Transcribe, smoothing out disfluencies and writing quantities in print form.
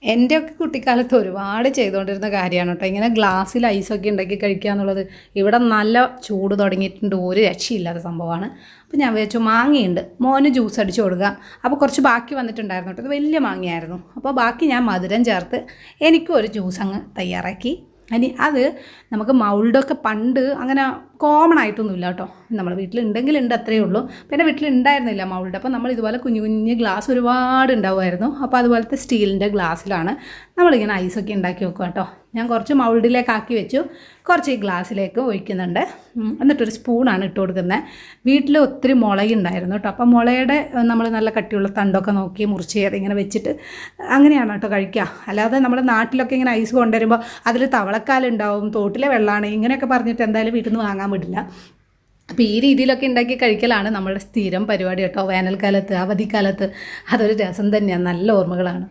എൻ്റെയൊക്കെ കുട്ടിക്കാലത്ത് ഒരുപാട് ചെയ്തുകൊണ്ടിരുന്ന കാര്യമാണ് കേട്ടോ. ഇങ്ങനെ ഗ്ലാസ്സിൽ ഐസൊക്കെ ഉണ്ടാക്കി കഴിക്കുക എന്നുള്ളത്. ഇവിടെ നല്ല ചൂട് തുടങ്ങിയിട്ടുണ്ട്, ഒരു രക്ഷയില്ലാത്ത സംഭവമാണ്. അപ്പോൾ ഞാൻ വിചാരിച്ചു മാങ്ങയുണ്ട്, മോന് ജ്യൂസ് അടിച്ച് കൊടുക്കാം. അപ്പോൾ കുറച്ച് ബാക്കി വന്നിട്ടുണ്ടായിരുന്നു കേട്ടോ, ഇത് വലിയ മാങ്ങയായിരുന്നു. അപ്പോൾ ബാക്കി ഞാൻ മധുരം ചേർത്ത് എനിക്കും ഒരു ജ്യൂസ് അങ്ങ് തയ്യാറാക്കി. ഇനി അത് നമുക്ക് മൗൾഡൊക്കെ പണ്ട് അങ്ങനെ കോമൺ ആയിട്ടൊന്നുമില്ല കേട്ടോ. നമ്മുടെ വീട്ടിലുണ്ടെങ്കിലുണ്ട്, അത്രയേ ഉള്ളൂ. പിന്നെ വീട്ടിലുണ്ടായിരുന്നില്ല മൗൾഡ്. അപ്പോൾ നമ്മൾ ഇതുപോലെ കുഞ്ഞു കുഞ്ഞ് ഗ്ലാസ് ഒരുപാട് ഉണ്ടാവുമായിരുന്നു. അപ്പോൾ അതുപോലത്തെ സ്റ്റീലിൻ്റെ ഗ്ലാസ്സിലാണ് നമ്മളിങ്ങനെ ഐസൊക്കെ ഉണ്ടാക്കി വെക്കുക കേട്ടോ. ഞാൻ കുറച്ച് മൗൾഡിലേക്ക് ആക്കി വെച്ചു, കുറച്ച് ഈ ഗ്ലാസ്സിലേക്ക് ഒഴിക്കുന്നുണ്ട്. എന്നിട്ടൊരു സ്പൂണാണ് ഇട്ട് കൊടുക്കുന്നത്. വീട്ടിൽ ഒത്തിരി മുളയുണ്ടായിരുന്നു കേട്ടോ. അപ്പോൾ മുളയുടെ നമ്മൾ നല്ല കട്ടിയുള്ള തണ്ടൊക്കെ നോക്കി മുറിച്ച് അതിങ്ങനെ വെച്ചിട്ട് അങ്ങനെയാണ് കേട്ടോ കഴിക്കുക. അല്ലാതെ നമ്മുടെ നാട്ടിലൊക്കെ ഇങ്ങനെ ഐസ് കൊണ്ടുവരുമ്പോൾ അതിൽ തവളക്കാലുണ്ടാവും, തോട്ടിലെ വെള്ളമാണ്, ഇങ്ങനെയൊക്കെ പറഞ്ഞിട്ട് എന്തായാലും വീട്ടിൽ നിന്ന് വാങ്ങാൻ വിടില്ല. അപ്പോൾ ഈ രീതിയിലൊക്കെ ഉണ്ടാക്കി കഴിക്കലാണ് നമ്മുടെ സ്ഥിരം പരിപാടി കേട്ടോ. വേനൽക്കാലത്ത്, അവധിക്കാലത്ത് അതൊരു രസം തന്നെയാണ്, നല്ല ഓർമ്മകളാണ്.